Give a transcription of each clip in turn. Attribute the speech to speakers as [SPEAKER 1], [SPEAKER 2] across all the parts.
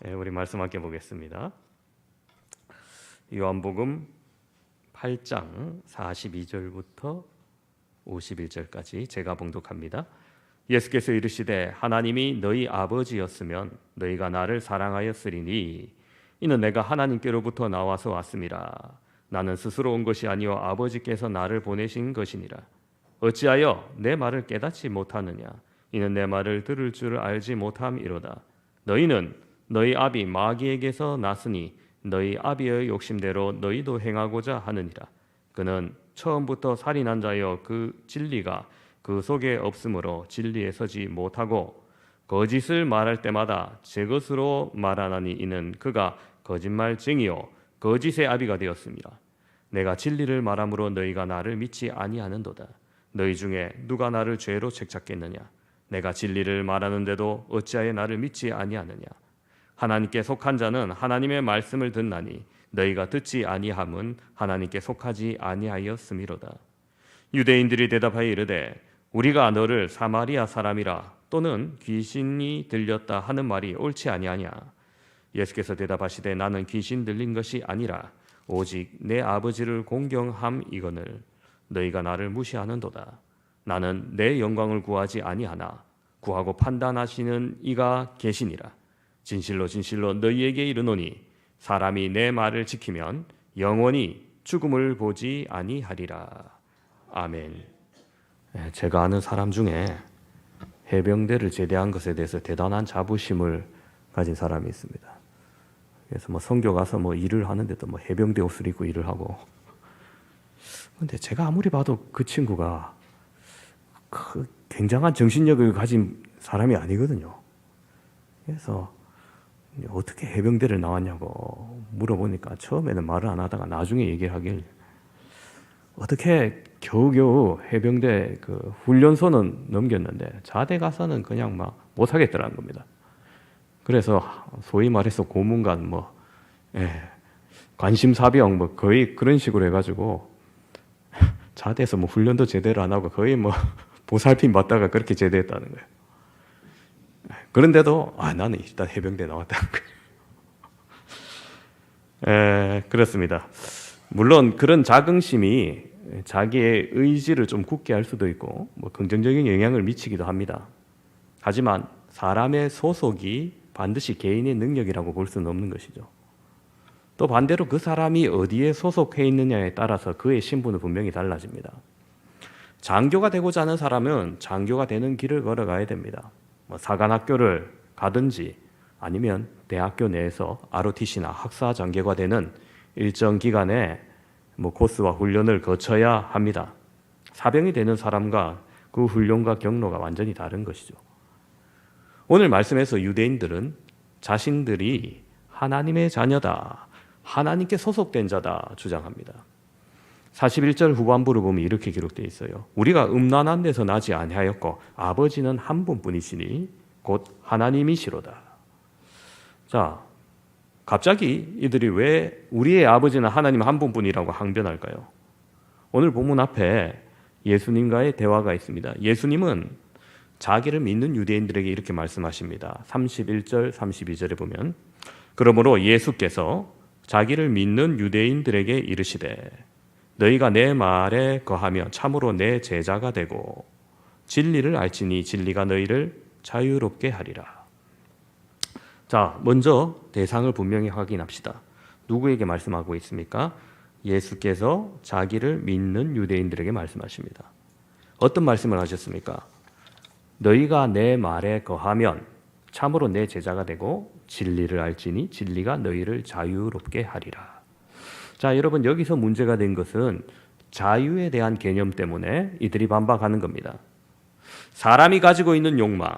[SPEAKER 1] 우리 말씀 함께 보겠습니다. 요한복음 8장 42절부터 51절까지 제가 봉독합니다. 예수께서 이르시되 하나님이 너희 아버지였으면 너희가 나를 사랑하였으리니 이는 내가 하나님께로부터 나와서 왔음이라. 나는 스스로 온 것이 아니요 아버지께서 나를 보내신 것이니라. 어찌하여 내 말을 깨닫지 못하느냐? 이는 내 말을 들을 줄 알지 못함이로다. 너희는 너희 아비 마귀에게서 났으니 너희 아비의 욕심대로 너희도 행하고자 하느니라. 그는 처음부터 살인한 자여 그 진리가 그 속에 없으므로 진리에 서지 못하고 거짓을 말할 때마다 제 것으로 말하나니 이는 그가 거짓말쟁이요 거짓의 아비가 되었습니다. 내가 진리를 말함으로 너희가 나를 믿지 아니하는도다. 너희 중에 누가 나를 죄로 책잡겠느냐? 내가 진리를 말하는데도 어찌하여 나를 믿지 아니하느냐? 하나님께 속한 자는 하나님의 말씀을 듣나니 너희가 듣지 아니함은 하나님께 속하지 아니하였음이로다. 유대인들이 대답하여 이르되 우리가 너를 사마리아 사람이라 또는 귀신이 들렸다 하는 말이 옳지 아니하냐? 예수께서 대답하시되 나는 귀신 들린 것이 아니라 오직 내 아버지를 공경함이거늘 너희가 나를 무시하는도다. 나는 내 영광을 구하지 아니하나 구하고 판단하시는 이가 계시니라. 진실로 진실로 너희에게 이르노니 사람이 내 말을 지키면 영원히 죽음을 보지 아니하리라. 아멘. 제가 아는 사람 중에 해병대를 제대한 것에 대해서 대단한 자부심을 가진 사람이 있습니다. 그래서 선교 가서 일을 하는데도 해병대 옷을 입고 일을 하고. 근데 제가 아무리 봐도 그 친구가 굉장한 정신력을 가진 사람이 아니거든요. 그래서 어떻게 해병대를 나왔냐고 물어보니까 처음에는 말을 안 하다가 나중에 얘기를 하길 어떻게 겨우겨우 해병대 그 훈련소는 넘겼는데 자대 가서는 그냥 못 하겠더라는 겁니다. 그래서 소위 말해서 고문관 관심사병 거의 그런 식으로 해가지고 자대에서 훈련도 제대로 안 하고 거의 보살핌 받다가 그렇게 제대했다는 거예요. 그런데도 나는 일단 해병대 나왔다는 거예요. 그렇습니다. 물론 그런 자긍심이 자기의 의지를 좀 굳게 할 수도 있고 긍정적인 영향을 미치기도 합니다. 하지만 사람의 소속이 반드시 개인의 능력이라고 볼 수는 없는 것이죠. 또 반대로 그 사람이 어디에 소속해 있느냐에 따라서 그의 신분은 분명히 달라집니다. 장교가 되고자 하는 사람은 장교가 되는 길을 걸어가야 됩니다. 사관학교를 가든지 아니면 대학교 내에서 ROTC나 학사 장교가 되는 일정 기간의 코스와 훈련을 거쳐야 합니다. 사병이 되는 사람과 그 훈련과 경로가 완전히 다른 것이죠. 오늘 말씀에서 유대인들은 자신들이 하나님의 자녀다, 하나님께 소속된 자다 주장합니다. 41절 후반부를 보면 이렇게 기록되어 있어요. 우리가 음란한 데서 나지 아니하였고 아버지는 한 분뿐이시니 곧 하나님이시로다. 자, 갑자기 이들이 왜 우리의 아버지는 하나님 한 분뿐이라고 항변할까요? 오늘 본문 앞에 예수님과의 대화가 있습니다. 예수님은 자기를 믿는 유대인들에게 이렇게 말씀하십니다. 31절 32절에 보면 그러므로 예수께서 자기를 믿는 유대인들에게 이르시되 너희가 내 말에 거하면 참으로 내 제자가 되고 진리를 알지니 진리가 너희를 자유롭게 하리라. 자, 먼저 대상을 분명히 확인합시다. 누구에게 말씀하고 있습니까? 예수께서 자기를 믿는 유대인들에게 말씀하십니다. 어떤 말씀을 하셨습니까? 너희가 내 말에 거하면 참으로 내 제자가 되고 진리를 알지니 진리가 너희를 자유롭게 하리라. 자, 여러분, 여기서 문제가 된 것은 자유에 대한 개념 때문에 이들이 반박하는 겁니다. 사람이 가지고 있는 욕망,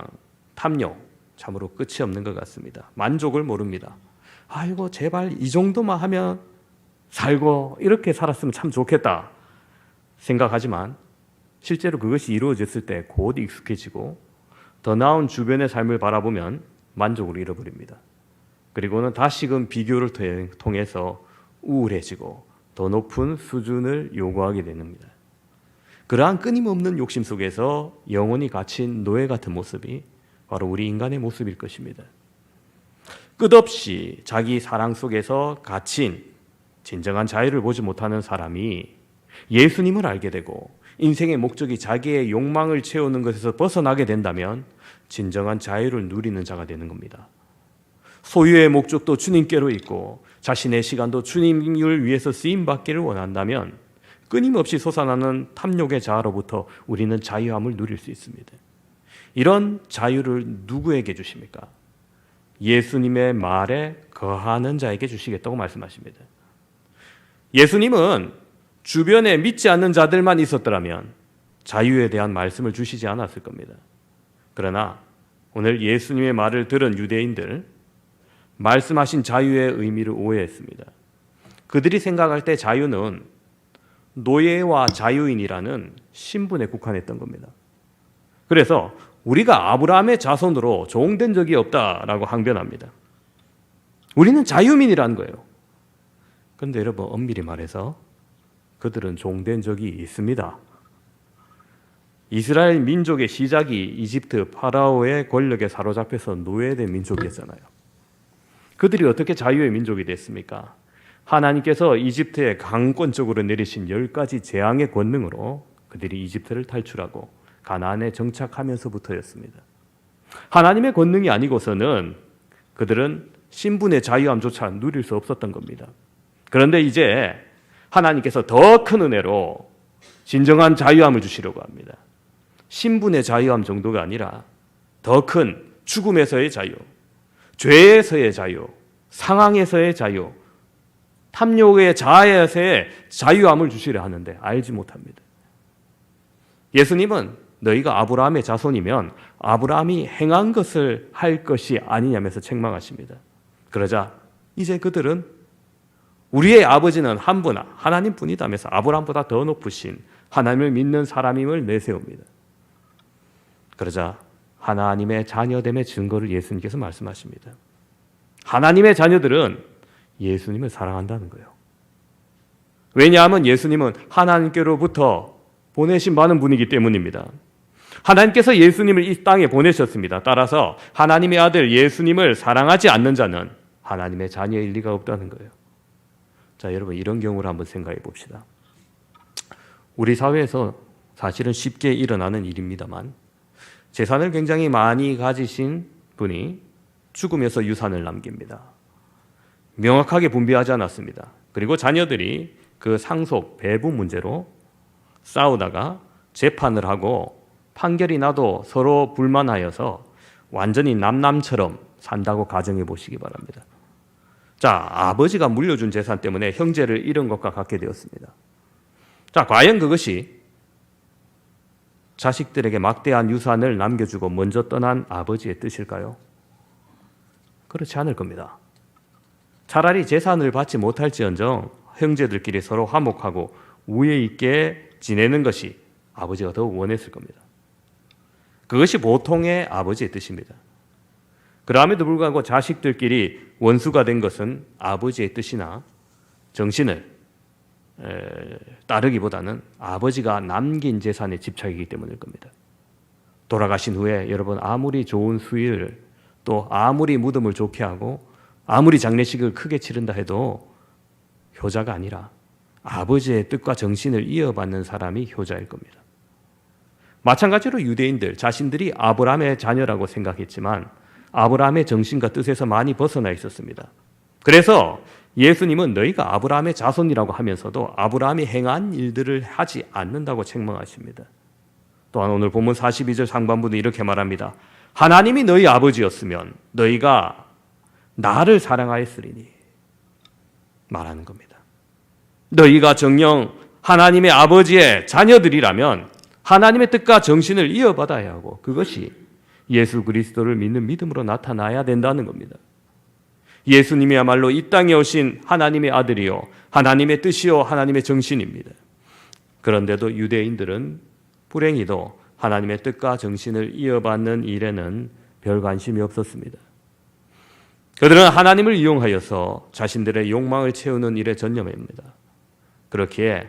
[SPEAKER 1] 탐욕, 참으로 끝이 없는 것 같습니다. 만족을 모릅니다. 아이고, 제발 이 정도만 하면 살고 이렇게 살았으면 참 좋겠다 생각하지만 실제로 그것이 이루어졌을 때 곧 익숙해지고 더 나은 주변의 삶을 바라보면 만족을 잃어버립니다. 그리고는 다시금 비교를 통해서 우울해지고 더 높은 수준을 요구하게 됩니다. 그러한 끊임없는 욕심 속에서 영원히 갇힌 노예 같은 모습이 바로 우리 인간의 모습일 것입니다. 끝없이 자기 사랑 속에서 갇힌 진정한 자유를 보지 못하는 사람이 예수님을 알게 되고 인생의 목적이 자기의 욕망을 채우는 것에서 벗어나게 된다면 진정한 자유를 누리는 자가 되는 겁니다. 소유의 목적도 주님께로 있고 자신의 시간도 주님을 위해서 쓰임받기를 원한다면 끊임없이 솟아나는 탐욕의 자아로부터 우리는 자유함을 누릴 수 있습니다. 이런 자유를 누구에게 주십니까? 예수님의 말에 거하는 자에게 주시겠다고 말씀하십니다. 예수님은 주변에 믿지 않는 자들만 있었더라면 자유에 대한 말씀을 주시지 않았을 겁니다. 그러나 오늘 예수님의 말을 들은 유대인들, 말씀하신 자유의 의미를 오해했습니다. 그들이 생각할 때 자유는 노예와 자유인이라는 신분에 국한했던 겁니다. 그래서 우리가 아브라함의 자손으로 종된 적이 없다라고 항변합니다. 우리는 자유민이라는 거예요. 그런데 여러분, 엄밀히 말해서 그들은 종된 적이 있습니다. 이스라엘 민족의 시작이 이집트 파라오의 권력에 사로잡혀서 노예된 민족이었잖아요. 그들이 어떻게 자유의 민족이 됐습니까? 하나님께서 이집트에 강권적으로 내리신 10가지 재앙의 권능으로 그들이 이집트를 탈출하고 가나안에 정착하면서부터였습니다. 하나님의 권능이 아니고서는 그들은 신분의 자유함조차 누릴 수 없었던 겁니다. 그런데 이제 하나님께서 더 큰 은혜로 진정한 자유함을 주시려고 합니다. 신분의 자유함 정도가 아니라 더 큰 죽음에서의 자유, 죄에서의 자유, 상황에서의 자유, 탐욕의 자아에서의 자유함을 주시려 하는데 알지 못합니다. 예수님은 너희가 아브라함의 자손이면 아브라함이 행한 것을 할 것이 아니냐면서 책망하십니다. 그러자 이제 그들은 우리의 아버지는 한 분, 하나님뿐이다면서 아브라함보다 더 높으신 하나님을 믿는 사람임을 내세웁니다. 그러자 하나님의 자녀됨의 증거를 예수님께서 말씀하십니다. 하나님의 자녀들은 예수님을 사랑한다는 거예요. 왜냐하면 예수님은 하나님께로부터 보내신 많은 분이기 때문입니다. 하나님께서 예수님을 이 땅에 보내셨습니다. 따라서 하나님의 아들 예수님을 사랑하지 않는 자는 하나님의 자녀일 리가 없다는 거예요. 자, 여러분, 이런 경우를 한번 생각해 봅시다. 우리 사회에서 사실은 쉽게 일어나는 일입니다만 재산을 굉장히 많이 가지신 분이 죽으면서 유산을 남깁니다. 명확하게 분배하지 않았습니다. 그리고 자녀들이 그 상속 배분 문제로 싸우다가 재판을 하고 판결이 나도 서로 불만하여서 완전히 남남처럼 산다고 가정해 보시기 바랍니다. 자, 아버지가 물려준 재산 때문에 형제를 잃은 것과 같게 되었습니다. 자, 과연 그것이 자식들에게 막대한 유산을 남겨주고 먼저 떠난 아버지의 뜻일까요? 그렇지 않을 겁니다. 차라리 재산을 받지 못할지언정 형제들끼리 서로 화목하고 우애 있게 지내는 것이 아버지가 더욱 원했을 겁니다. 그것이 보통의 아버지의 뜻입니다. 그럼에도 불구하고 자식들끼리 원수가 된 것은 아버지의 뜻이나 정신을 따르기보다는 아버지가 남긴 재산에 집착이기 때문일 겁니다. 돌아가신 후에 여러분 아무리 좋은 수의를 또 아무리 무덤을 좋게 하고 아무리 장례식을 크게 치른다 해도 효자가 아니라 아버지의 뜻과 정신을 이어받는 사람이 효자일 겁니다. 마찬가지로 유대인들 자신들이 아브라함의 자녀라고 생각했지만 아브라함의 정신과 뜻에서 많이 벗어나 있었습니다. 그래서 예수님은 너희가 아브라함의 자손이라고 하면서도 아브라함이 행한 일들을 하지 않는다고 책망하십니다. 또한 오늘 본문 42절 상반부는 이렇게 말합니다. 하나님이 너희 아버지였으면 너희가 나를 사랑하였으리니 말하는 겁니다. 너희가 정녕 하나님의 아버지의 자녀들이라면 하나님의 뜻과 정신을 이어받아야 하고 그것이 예수 그리스도를 믿는 믿음으로 나타나야 된다는 겁니다. 예수님이야말로 이 땅에 오신 하나님의 아들이요 하나님의 뜻이요 하나님의 정신입니다. 그런데도 유대인들은 불행히도 하나님의 뜻과 정신을 이어받는 일에는 별 관심이 없었습니다. 그들은 하나님을 이용하여서 자신들의 욕망을 채우는 일에 전념합니다. 그렇기에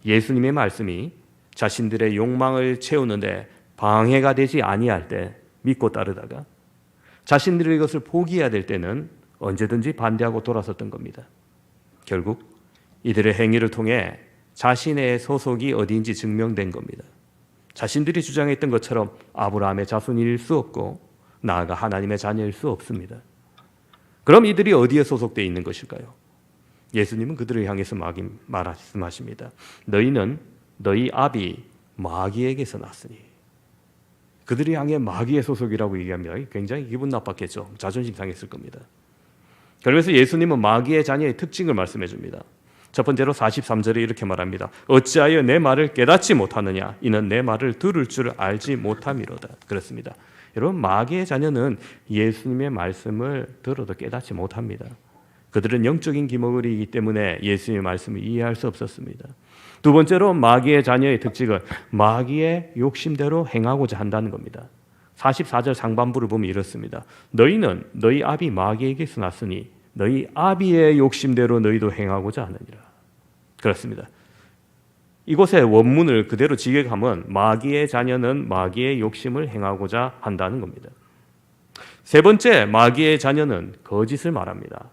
[SPEAKER 1] 예수님의 말씀이 자신들의 욕망을 채우는데 방해가 되지 아니할 때 믿고 따르다가 자신들이 이것을 포기해야 될 때는 언제든지 반대하고 돌아섰던 겁니다. 결국 이들의 행위를 통해 자신의 소속이 어디인지 증명된 겁니다. 자신들이 주장했던 것처럼 아브라함의 자손일 수 없고 나아가 하나님의 자녀일 수 없습니다. 그럼 이들이 어디에 소속되어 있는 것일까요? 예수님은 그들을 향해서 말씀하십니다. 너희는 너희 아비 마귀에게서 났으니. 그들이 향해 마귀의 소속이라고 얘기합니다. 굉장히 기분 나빴겠죠. 자존심 상했을 겁니다. 그러면서 예수님은 마귀의 자녀의 특징을 말씀해 줍니다. 첫 번째로 43절에 이렇게 말합니다. 어찌하여 내 말을 깨닫지 못하느냐? 이는 내 말을 들을 줄 알지 못함이로다. 그렇습니다. 여러분, 마귀의 자녀는 예수님의 말씀을 들어도 깨닫지 못합니다. 그들은 영적인 기머거리이기 때문에 예수님의 말씀을 이해할 수 없었습니다. 두 번째로 마귀의 자녀의 특징은 마귀의 욕심대로 행하고자 한다는 겁니다. 44절 상반부를 보면 이렇습니다. 너희는 너희 아비 마귀에게서 났으니 너희 아비의 욕심대로 너희도 행하고자 하느니라. 그렇습니다. 이곳의 원문을 그대로 직역하면 마귀의 자녀는 마귀의 욕심을 행하고자 한다는 겁니다. 세 번째, 마귀의 자녀는 거짓을 말합니다.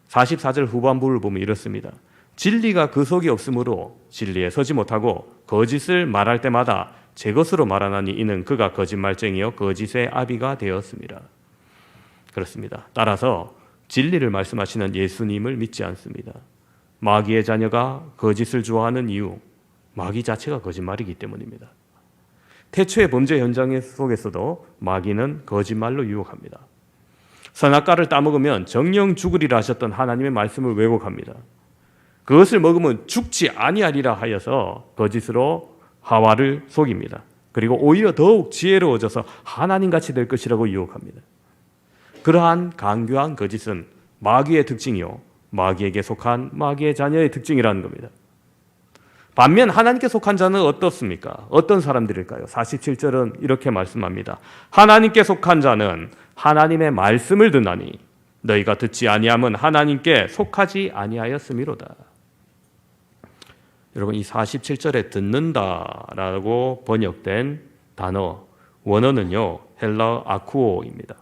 [SPEAKER 1] 44절 후반부를 보면 이렇습니다. 진리가 그 속에 없으므로 진리에 서지 못하고 거짓을 말할 때마다 제 것으로 말하나니 이는 그가 거짓말쟁이요 거짓의 아비가 되었습니다. 그렇습니다. 따라서 진리를 말씀하시는 예수님을 믿지 않습니다. 마귀의 자녀가 거짓을 좋아하는 이유, 마귀 자체가 거짓말이기 때문입니다. 태초의 범죄 현장 속에서도 마귀는 거짓말로 유혹합니다. 선악과를 따먹으면 정령 죽으리라 하셨던 하나님의 말씀을 왜곡합니다. 그것을 먹으면 죽지 아니하리라 하여서 거짓으로 하와를 속입니다. 그리고 오히려 더욱 지혜로워져서 하나님같이 될 것이라고 유혹합니다. 그러한 강교한 거짓은 마귀의 특징이요 마귀에게 속한 마귀의 자녀의 특징이라는 겁니다. 반면 하나님께 속한 자는 어떻습니까? 어떤 사람들일까요? 47절은 이렇게 말씀합니다. 하나님께 속한 자는 하나님의 말씀을 듣나니 너희가 듣지 아니함은 하나님께 속하지 아니하였음이로다. 여러분, 이 47절에 듣는다라고 번역된 단어 원어는요 헬라어 아쿠오입니다.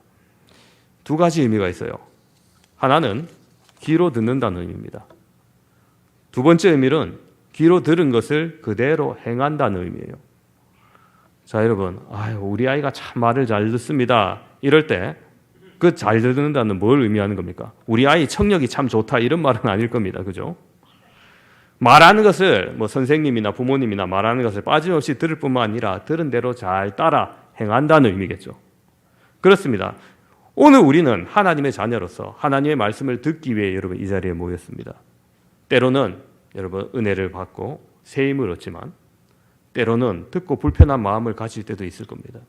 [SPEAKER 1] 두 가지 의미가 있어요. 하나는 귀로 듣는다는 의미입니다. 두 번째 의미는 귀로 들은 것을 그대로 행한다는 의미예요. 자, 여러분, 우리 아이가 참 말을 잘 듣습니다. 이럴 때 그 잘 듣는다는 뭘 의미하는 겁니까? 우리 아이 청력이 참 좋다 이런 말은 아닐 겁니다. 그죠? 말하는 것을 선생님이나 부모님이나 말하는 것을 빠짐없이 들을 뿐만 아니라 들은 대로 잘 따라 행한다는 의미겠죠. 그렇습니다. 오늘 우리는 하나님의 자녀로서 하나님의 말씀을 듣기 위해 여러분 이 자리에 모였습니다. 때로는 여러분 은혜를 받고 새 힘을 얻지만 때로는 듣고 불편한 마음을 가질 때도 있을 겁니다.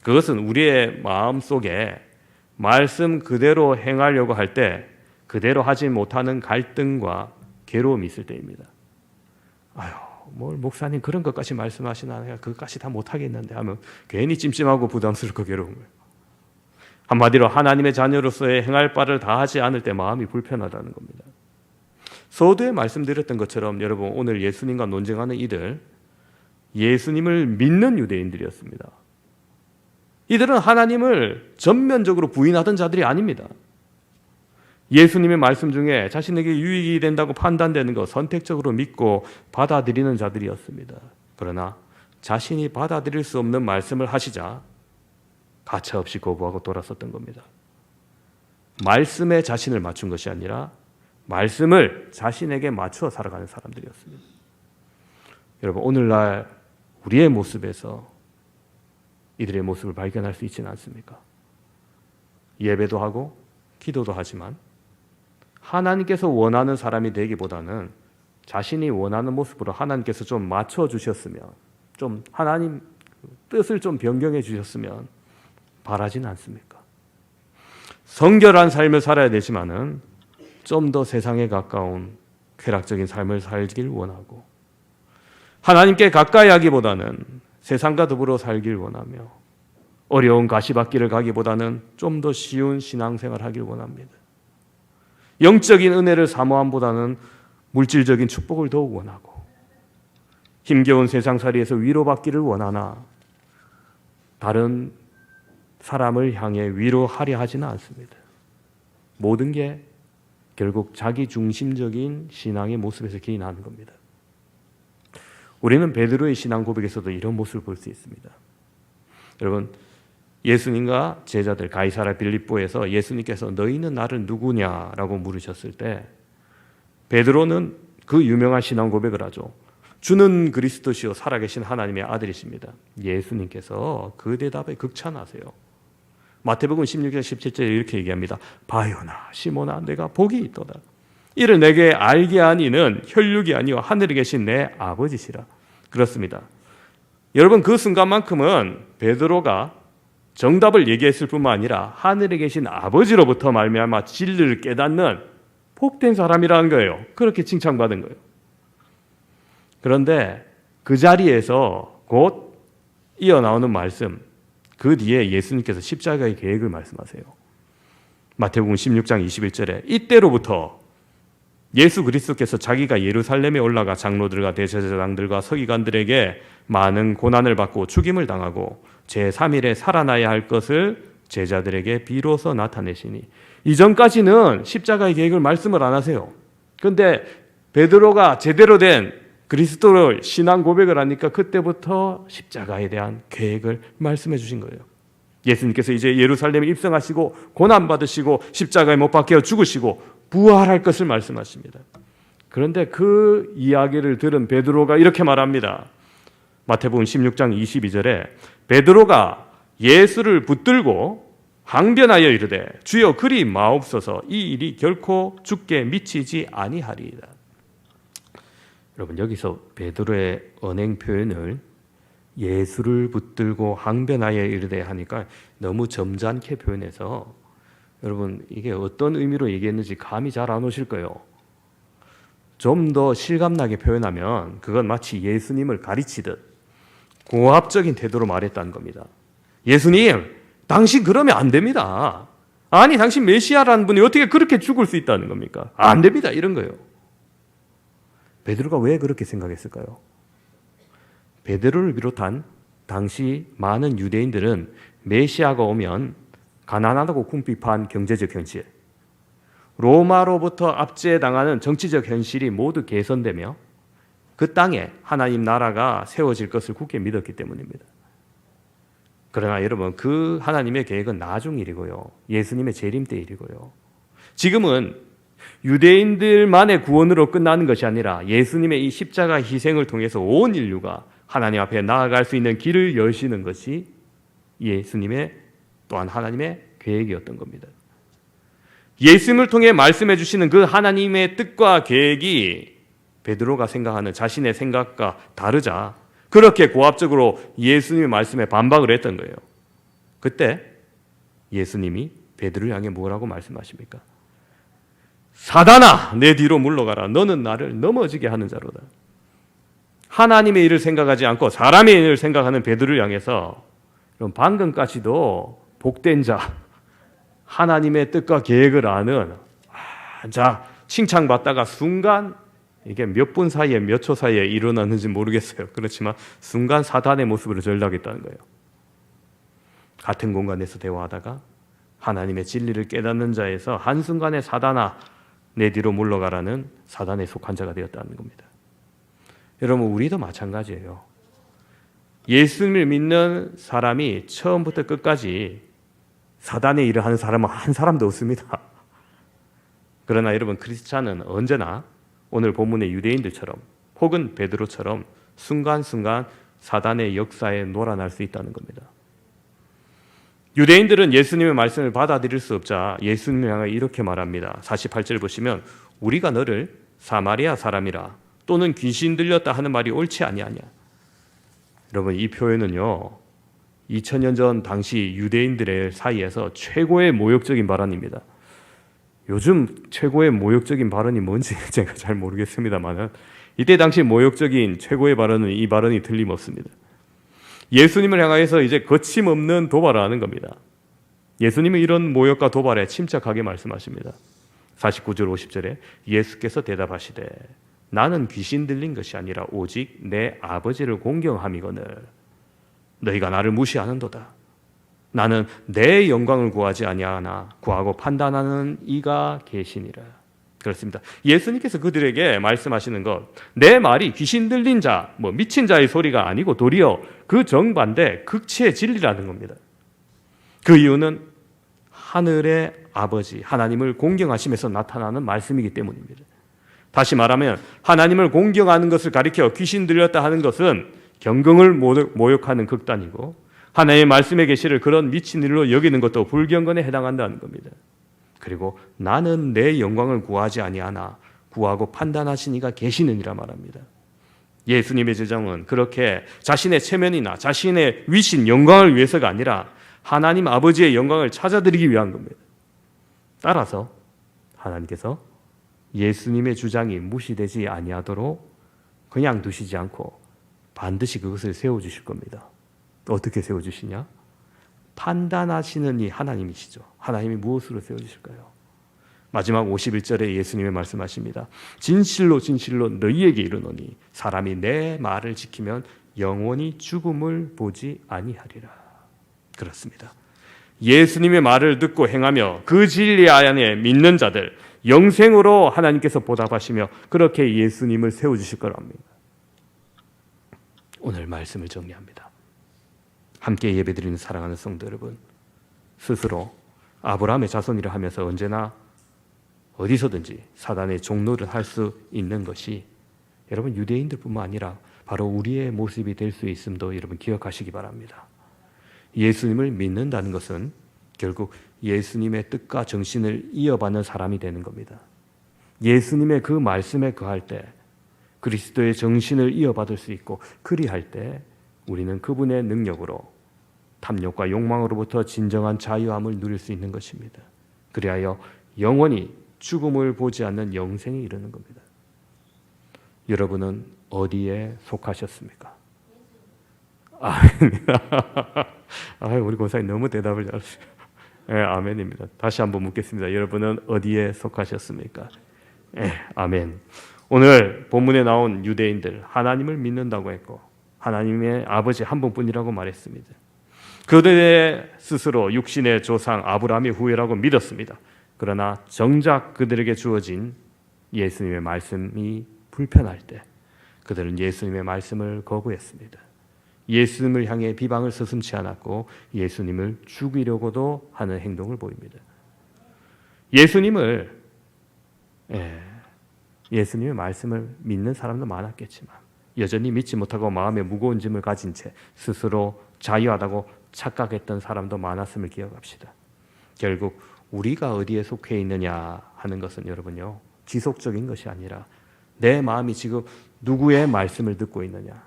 [SPEAKER 1] 그것은 우리의 마음 속에 말씀 그대로 행하려고 할 때 그대로 하지 못하는 갈등과 괴로움이 있을 때입니다. 뭘 목사님 그런 것까지 말씀하시나 내가 그것까지 다 못하겠는데 하면 괜히 찜찜하고 부담스럽고 괴로운 거예요. 한마디로 하나님의 자녀로서의 행할 바를 다 하지 않을 때 마음이 불편하다는 겁니다. 서두에 말씀드렸던 것처럼 여러분 오늘 예수님과 논쟁하는 이들 예수님을 믿는 유대인들이었습니다. 이들은 하나님을 전면적으로 부인하던 자들이 아닙니다. 예수님의 말씀 중에 자신에게 유익이 된다고 판단되는 것 선택적으로 믿고 받아들이는 자들이었습니다. 그러나 자신이 받아들일 수 없는 말씀을 하시자 가차없이 거부하고 돌아섰던 겁니다. 말씀에 자신을 맞춘 것이 아니라 말씀을 자신에게 맞추어 살아가는 사람들이었습니다. 여러분 오늘날 우리의 모습에서 이들의 모습을 발견할 수 있지는 않습니까? 예배도 하고 기도도 하지만 하나님께서 원하는 사람이 되기보다는 자신이 원하는 모습으로 하나님께서 좀 맞춰주셨으면 좀 하나님 뜻을 좀 변경해 주셨으면 바라지는 않습니까? 성결한 삶을 살아야 되지만은 좀 더 세상에 가까운 쾌락적인 삶을 살길 원하고 하나님께 가까이 하기보다는 세상과 더불어 살길 원하며 어려운 가시밭길을 가기보다는 좀 더 쉬운 신앙생활을 하길 원합니다. 영적인 은혜를 사모함보다는 물질적인 축복을 더욱 원하고 힘겨운 세상살이에서 위로받기를 원하나 다른 사람을 향해 위로하려 하지는 않습니다. 모든 게 결국 자기 중심적인 신앙의 모습에서 기인하는 겁니다. 우리는 베드로의 신앙 고백에서도 이런 모습을 볼 수 있습니다. 여러분, 예수님과 제자들 가이사랴 빌립보에서 예수님께서 너희는 나를 누구냐라고 물으셨을 때 베드로는 그 유명한 신앙 고백을 하죠. 주는 그리스도시요 살아계신 하나님의 아들이십니다. 예수님께서 그 대답에 극찬하세요. 마태복음 16장 17절에 이렇게 얘기합니다. 바요나 시몬아 내가 복이 있도다. 이를 내게 알게 한 이는 혈육이 아니요 하늘에 계신 내 아버지시라. 그렇습니다. 여러분, 그 순간만큼은 베드로가 정답을 얘기했을 뿐만 아니라 하늘에 계신 아버지로부터 말미암아 진리를 깨닫는 복된 사람이라는 거예요. 그렇게 칭찬받은 거예요. 그런데 그 자리에서 곧 이어나오는 말씀, 그 뒤에 예수님께서 십자가의 계획을 말씀하세요. 마태복음 16장 21절에 이때로부터 예수 그리스도께서 자기가 예루살렘에 올라가 장로들과 대제사장들과 서기관들에게 많은 고난을 받고 죽임을 당하고 제3일에 살아나야 할 것을 제자들에게 비로소 나타내시니, 이전까지는 십자가의 계획을 말씀을 안 하세요. 그런데 베드로가 제대로 된 그리스도를 신앙 고백을 하니까 그때부터 십자가에 대한 계획을 말씀해 주신 거예요. 예수님께서 이제 예루살렘에 입성하시고 고난받으시고 십자가에 못 박혀 죽으시고 부활할 것을 말씀하십니다. 그런데 그 이야기를 들은 베드로가 이렇게 말합니다. 마태복음 16장 22절에 베드로가 예수를 붙들고 항변하여 이르되 주여 그리 마옵소서 이 일이 결코 주께 미치지 아니하리이다. 여러분, 여기서 베드로의 언행 표현을 예수를 붙들고 항변하여 이르되 하니까 너무 점잖게 표현해서 여러분, 이게 어떤 의미로 얘기했는지 감이 잘 안 오실 거예요. 좀 더 실감나게 표현하면 그건 마치 예수님을 가르치듯 고압적인 태도로 말했다는 겁니다. 예수님, 당신 그러면 안 됩니다. 아니, 당신 메시아라는 분이 어떻게 그렇게 죽을 수 있다는 겁니까? 안 됩니다. 이런 거예요. 베드로가 왜 그렇게 생각했을까요? 베드로를 비롯한 당시 많은 유대인들은 메시아가 오면 가난하다고 궁핍한 경제적 현실, 로마로부터 압제당하는 정치적 현실이 모두 개선되며 그 땅에 하나님 나라가 세워질 것을 굳게 믿었기 때문입니다. 그러나 여러분, 그 하나님의 계획은 나중 일이고요. 예수님의 재림 때 일이고요. 지금은 유대인들만의 구원으로 끝나는 것이 아니라 예수님의 이 십자가 희생을 통해서 온 인류가 하나님 앞에 나아갈 수 있는 길을 여시는 것이 예수님의 또한 하나님의 계획이었던 겁니다. 예수님을 통해 말씀해 주시는 그 하나님의 뜻과 계획이 베드로가 생각하는 자신의 생각과 다르자 그렇게 고압적으로 예수님의 말씀에 반박을 했던 거예요. 그때 예수님이 베드로를 향해 뭐라고 말씀하십니까? 사단아, 내 뒤로 물러가라. 너는 나를 넘어지게 하는 자로다. 하나님의 일을 생각하지 않고 사람의 일을 생각하는 베드로를 향해서 방금까지도 복된 자, 하나님의 뜻과 계획을 아는 자 칭찬받다가 순간 이게 몇 분 사이에 몇 초 사이에 일어났는지 모르겠어요. 그렇지만 순간 사단의 모습으로 전락했다는 거예요. 같은 공간에서 대화하다가 하나님의 진리를 깨닫는 자에서 한순간에 사단아 내 뒤로 물러가라는 사단에 속한 자가 되었다는 겁니다. 여러분, 우리도 마찬가지예요. 예수님을 믿는 사람이 처음부터 끝까지 사단의 일을 하는 사람은 한 사람도 없습니다. 그러나 여러분, 크리스찬은 언제나 오늘 본문의 유대인들처럼 혹은 베드로처럼 순간순간 사단의 역사에 놀아날 수 있다는 겁니다. 유대인들은 예수님의 말씀을 받아들일 수 없자 예수님을 향해 이렇게 말합니다. 48절 보시면 우리가 너를 사마리아 사람이라 또는 귀신 들렸다 하는 말이 옳지 아니하냐. 여러분, 이 표현은요 2000년 전 당시 유대인들의 사이에서 최고의 모욕적인 발언입니다. 요즘 최고의 모욕적인 발언이 뭔지 제가 잘 모르겠습니다만 이때 당시 모욕적인 최고의 발언은 이 발언이 틀림없습니다. 예수님을 향하여서 이제 거침없는 도발을 하는 겁니다. 예수님은 이런 모욕과 도발에 침착하게 말씀하십니다. 49절 50절에 예수께서 대답하시되 나는 귀신 들린 것이 아니라 오직 내 아버지를 공경함이거늘 너희가 나를 무시하는도다. 나는 내 영광을 구하지 아니하나 구하고 판단하는 이가 계시니라. 그렇습니다. 예수님께서 그들에게 말씀하시는 것, 내 말이 귀신 들린 자, 미친 자의 소리가 아니고 도리어 그 정반대 극치의 진리라는 겁니다. 그 이유는 하늘의 아버지 하나님을 공경하심에서 나타나는 말씀이기 때문입니다. 다시 말하면 하나님을 공경하는 것을 가리켜 귀신 들렸다 하는 것은 경건을 모욕하는 극단이고, 하나님의 말씀의 계시를 그런 미친 일로 여기는 것도 불경건에 해당한다는 겁니다. 그리고 나는 내 영광을 구하지 아니하나 구하고 판단하신 이가 계시느니라 말합니다. 예수님의 제정은 그렇게 자신의 체면이나 자신의 위신, 영광을 위해서가 아니라 하나님 아버지의 영광을 찾아드리기 위한 겁니다. 따라서 하나님께서 예수님의 주장이 무시되지 아니하도록 그냥 두시지 않고 반드시 그것을 세워주실 겁니다. 어떻게 세워주시냐? 판단하시는 이 하나님이시죠. 하나님이 무엇으로 세워주실까요? 마지막 51절에 예수님의 말씀하십니다. 진실로 진실로 너희에게 이르노니 사람이 내 말을 지키면 영원히 죽음을 보지 아니하리라. 그렇습니다. 예수님의 말을 듣고 행하며 그 진리 안에 믿는 자들, 영생으로 하나님께서 보답하시며 그렇게 예수님을 세워주실 거랍니다. 오늘 말씀을 정리합니다. 함께 예배드리는 사랑하는 성도 여러분, 스스로 아브라함의 자손이라 하면서 언제나 어디서든지 사단의 종노를 할 수 있는 것이 여러분 유대인들뿐만 아니라 바로 우리의 모습이 될 수 있음도 여러분 기억하시기 바랍니다. 예수님을 믿는다는 것은 결국 예수님의 뜻과 정신을 이어받는 사람이 되는 겁니다. 예수님의 그 말씀에 거할 때 그리스도의 정신을 이어받을 수 있고, 그리할 때 우리는 그분의 능력으로 탐욕과 욕망으로부터 진정한 자유함을 누릴 수 있는 것입니다. 그리하여 영원히 죽음을 보지 않는 영생에 이르는 겁니다. 여러분은 어디에 속하셨습니까? 아멘입니다. 우리 권사님 너무 대답을 잘하시네요. 네, 아멘입니다. 다시 한번 묻겠습니다. 여러분은 어디에 속하셨습니까? 네, 아멘. 오늘 본문에 나온 유대인들, 하나님을 믿는다고 했고 하나님의 아버지 한 분뿐이라고 말했습니다. 그들의 스스로 육신의 조상 아브라함의 후예라고 믿었습니다. 그러나 정작 그들에게 주어진 예수님의 말씀이 불편할 때 그들은 예수님의 말씀을 거부했습니다. 예수님을 향해 비방을 서슴지 않았고 예수님을 죽이려고도 하는 행동을 보입니다. 예수님의 말씀을 믿는 사람도 많았겠지만 여전히 믿지 못하고 마음에 무거운 짐을 가진 채 스스로 자유하다고 착각했던 사람도 많았음을 기억합시다. 결국 우리가 어디에 속해 있느냐 하는 것은 여러분요, 지속적인 것이 아니라 내 마음이 지금 누구의 말씀을 듣고 있느냐,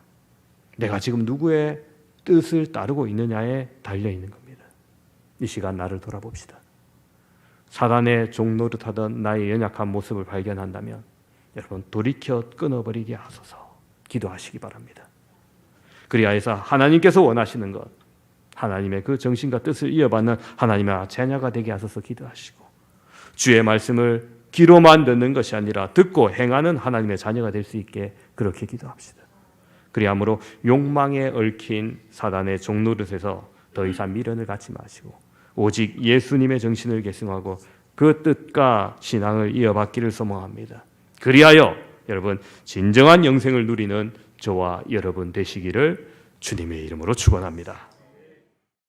[SPEAKER 1] 내가 지금 누구의 뜻을 따르고 있느냐에 달려있는 겁니다. 이 시간 나를 돌아봅시다. 사단의 종노릇하던 나의 연약한 모습을 발견한다면 여러분 돌이켜 끊어버리게 하소서 기도하시기 바랍니다. 그리하여서 하나님께서 원하시는 것, 하나님의 그 정신과 뜻을 이어받는 하나님의 자녀가 되게 하소서 기도하시고, 주의 말씀을 귀로만 듣는 것이 아니라 듣고 행하는 하나님의 자녀가 될 수 있게 그렇게 기도합시다. 그리하므로 욕망에 얽힌 사단의 종노릇에서 더 이상 미련을 갖지 마시고 오직 예수님의 정신을 계승하고 그 뜻과 신앙을 이어받기를 소망합니다. 그리하여 여러분 진정한 영생을 누리는 저와 여러분 되시기를 주님의 이름으로 축원합니다.